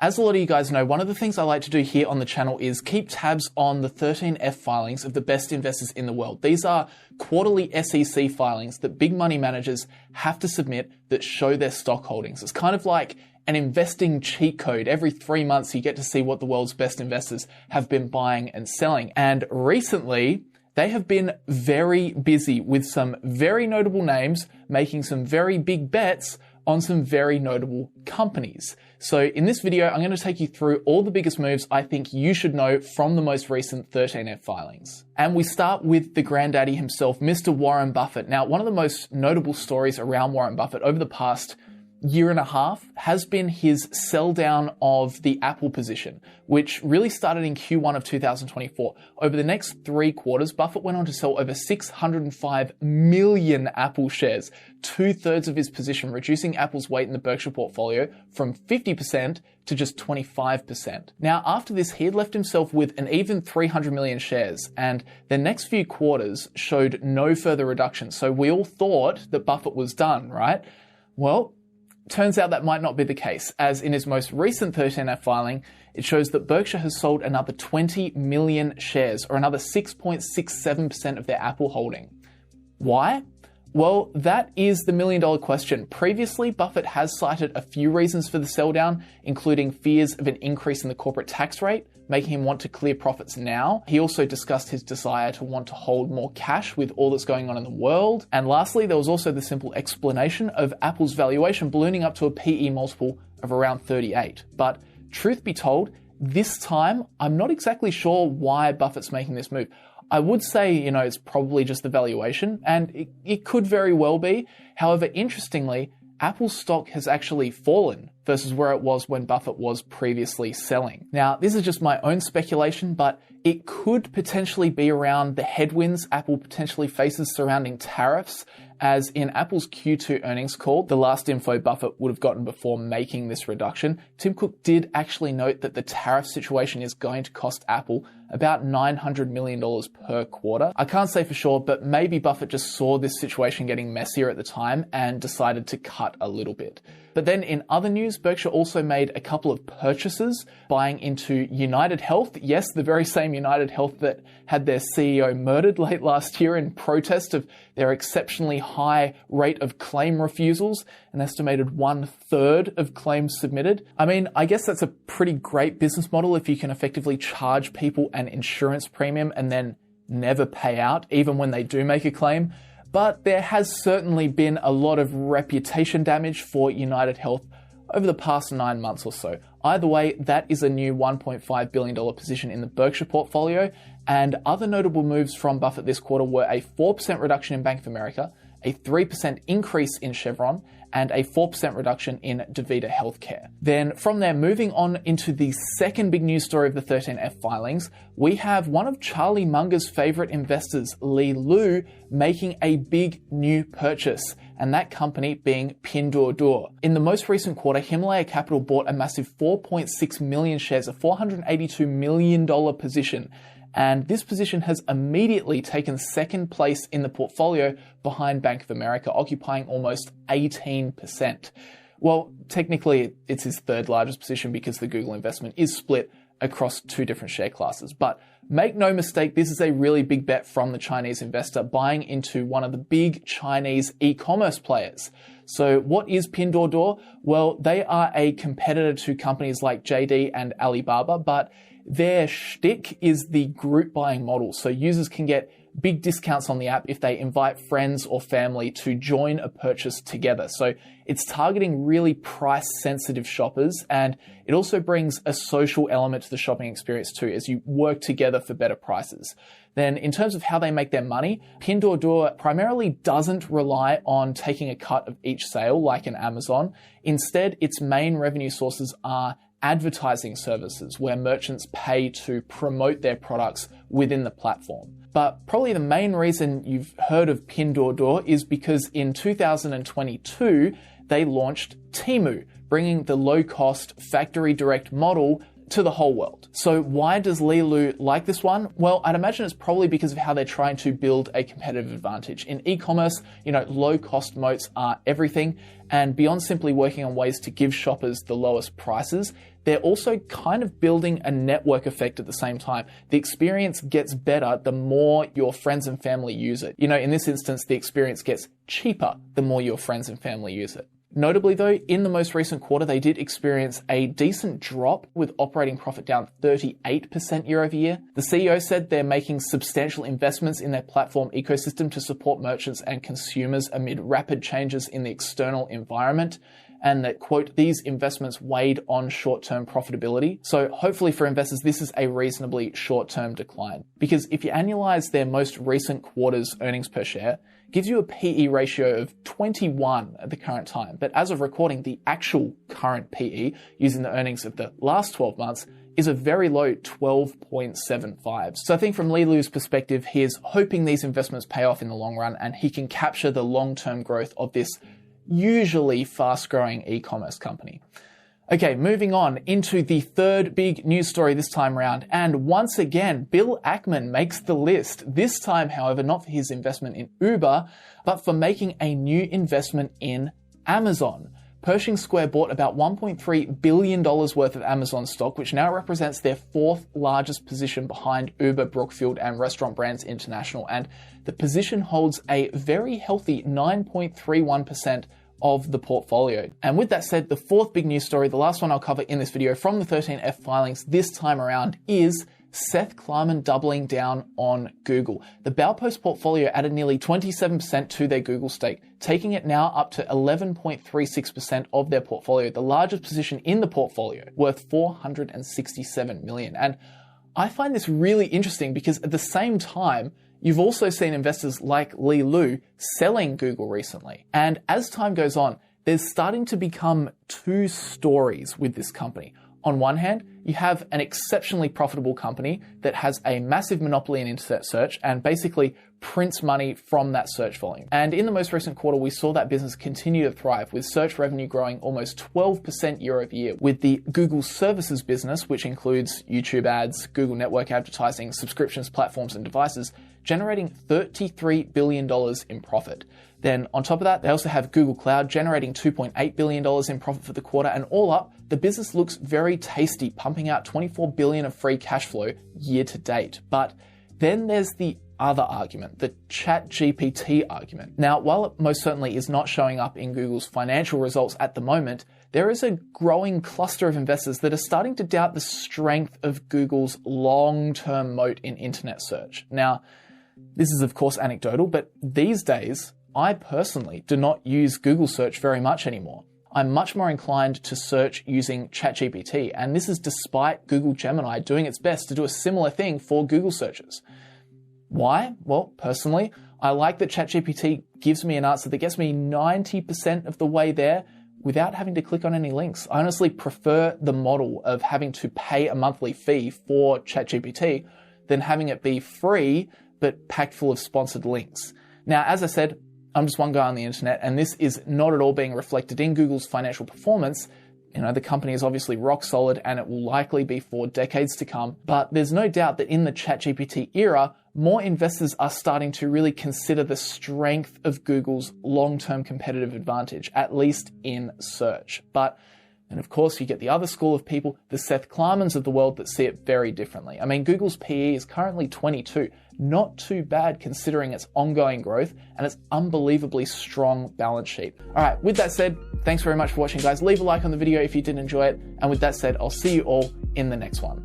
As a lot of you guys know, one of the things I like to do here on the channel is keep tabs on the 13F filings of the best investors in the world. These are quarterly SEC filings that big money managers have to submit that show their stock holdings. It's kind of like an investing cheat code. Every 3 months you get to see what the world's best investors have been buying and selling. And recently, they have been very busy with some very notable names, making some very big bets on some very notable companies. So in this video, I'm going to take you through all the biggest moves I think you should know from the most recent 13F filings. And we start with the granddaddy himself, Mr. Warren Buffett. Now, one of the most notable stories around Warren Buffett over the past year and a half has been his sell down of the Apple position, which really started in Q1 of 2024. Over the next 3 quarters, Buffett went on to sell over 605 million Apple shares, 2/3 of his position, reducing Apple's weight in the Berkshire portfolio from 50% to just 25%. Now, after this, he had left himself with an even 300 million shares, and the next few quarters showed no further reduction. So we all thought that Buffett was done, right? Well, turns out that might not be the case, as in his most recent 13F filing, it shows that Berkshire has sold another 20 million shares, or another 6.67% of their Apple holding. Why? Well, that is the million-dollar question. Previously, Buffett has cited a few reasons for the sell down, including fears of an increase in the corporate tax rate, making him want to clear profits now. He also discussed his desire to want to hold more cash with all that's going on in the world. And lastly, there was also the simple explanation of Apple's valuation ballooning up to a PE multiple of around 38. But truth be told, this time, I'm not exactly sure why Buffett's making this move. I would say, it's probably just the valuation, and it could very well be. However, interestingly, Apple's stock has actually fallen versus where it was when Buffett was previously selling. Now, this is just my own speculation, but it could potentially be around the headwinds Apple potentially faces surrounding tariffs, as in Apple's Q2 earnings call, the last info Buffett would have gotten before making this reduction, Tim Cook did actually note that the tariff situation is going to cost Apple about $900 million per quarter. I can't say for sure, but maybe Buffett just saw this situation getting messier at the time and decided to cut a little bit. But then in other news, Berkshire also made a couple of purchases, buying into United Health. Yes, the very same United Health that had their CEO murdered late last year in protest of their exceptionally high rate of claim refusals, an estimated 1/3 of claims submitted. I mean, I guess that's a pretty great business model if you can effectively charge people an insurance premium and then never pay out, even when they do make a claim. But there has certainly been a lot of reputation damage for United Health over the past 9 months or so. Either way, that is a new $1.5 billion position in the Berkshire portfolio. And other notable moves from Buffett this quarter were a 4% reduction in Bank of America, a 3% increase in Chevron, and a 4% reduction in DaVita Healthcare. Then from there, moving on into the second big news story of the 13F filings, we have one of Charlie Munger's favorite investors, Li Lu, making a big new purchase, and that company being Pinduoduo. In the most recent quarter, Himalaya Capital bought a massive 4.6 million shares, a $482 million position. And this position has immediately taken second place in the portfolio behind Bank of America, occupying almost 18%. Well, technically, it's his third largest position because the Google investment is split across 2 different share classes. But make no mistake, this is a really big bet from the Chinese investor buying into one of the big Chinese e-commerce players. So what is Pinduoduo? Well, they are a competitor to companies like JD and Alibaba, but their shtick is the group buying model. So users can get big discounts on the app if they invite friends or family to join a purchase together. So it's targeting really price sensitive shoppers, and it also brings a social element to the shopping experience too, as you work together for better prices. Then in terms of how they make their money, Pinduoduo primarily doesn't rely on taking a cut of each sale like an Amazon. Instead, its main revenue sources are advertising services where merchants pay to promote their products within the platform. But probably the main reason you've heard of Pinduoduo is because in 2022, they launched Temu, bringing the low-cost factory direct model to the whole world. So why does Li Lu like this one? Well, I'd imagine it's probably because of how they're trying to build a competitive advantage. In e-commerce, low cost moats are everything. And beyond simply working on ways to give shoppers the lowest prices, they're also kind of building a network effect at the same time. The experience gets better the more your friends and family use it. In this instance, the experience gets cheaper the more your friends and family use it. Notably though, in the most recent quarter, they did experience a decent drop with operating profit down 38% year over year. The CEO said they're making substantial investments in their platform ecosystem to support merchants and consumers amid rapid changes in the external environment, and that, quote, these investments weighed on short-term profitability. So hopefully for investors, this is a reasonably short-term decline. Because if you annualize their most recent quarter's earnings per share, it gives you a PE ratio of 21 at the current time. But as of recording, the actual current PE, using the earnings of the last 12 months, is a very low 12.75. So I think from Li Lu's perspective, he is hoping these investments pay off in the long run and he can capture the long-term growth of this usually fast-growing e-commerce company. Okay, moving on into the third big news story this time around. And once again, Bill Ackman makes the list. This time, however, not for his investment in Uber, but for making a new investment in Amazon. Pershing Square bought about $1.3 billion worth of Amazon stock, which now represents their fourth largest position behind Uber, Brookfield, and Restaurant Brands International. And the position holds a very healthy 9.31% of the portfolio. And with that said, the fourth big news story, the last one I'll cover in this video from the 13F filings this time around, is Seth Klarman doubling down on Google. The Baupost portfolio added nearly 27% to their Google stake, taking it now up to 11.36% of their portfolio, the largest position in the portfolio, worth $467 million. And I find this really interesting because at the same time, you've also seen investors like Li Lu selling Google recently. And as time goes on, there's starting to become two stories with this company. On one hand, you have an exceptionally profitable company that has a massive monopoly in internet search and basically prints money from that search volume. And in the most recent quarter, we saw that business continue to thrive, with search revenue growing almost 12% year over year, with the Google Services business, which includes YouTube ads, Google network advertising, subscriptions, platforms, and devices, generating $33 billion in profit. Then on top of that, they also have Google Cloud generating $2.8 billion in profit for the quarter. And all up, the business looks very tasty, pumping out $24 billion of free cash flow year to date. But then there's the other argument, the ChatGPT argument. Now, while it most certainly is not showing up in Google's financial results at the moment, there is a growing cluster of investors that are starting to doubt the strength of Google's long-term moat in internet search. Now, this is of course anecdotal, but these days, I personally do not use Google search very much anymore. I'm much more inclined to search using ChatGPT, and this is despite Google Gemini doing its best to do a similar thing for Google searches. Why? Well, personally, I like that ChatGPT gives me an answer that gets me 90% of the way there without having to click on any links. I honestly prefer the model of having to pay a monthly fee for ChatGPT than having it be free but packed full of sponsored links. Now, as I said, I'm just one guy on the internet, and this is not at all being reflected in Google's financial performance. The company is obviously rock solid and it will likely be for decades to come. But there's no doubt that in the ChatGPT era, more investors are starting to really consider the strength of Google's long-term competitive advantage, at least in search. And of course, you get the other school of people, the Seth Klarmans of the world, that see it very differently. I mean, Google's PE is currently 22. Not too bad considering its ongoing growth and its unbelievably strong balance sheet. All right, with that said, thanks very much for watching, guys. Leave a like on the video if you did enjoy it. And with that said, I'll see you all in the next one.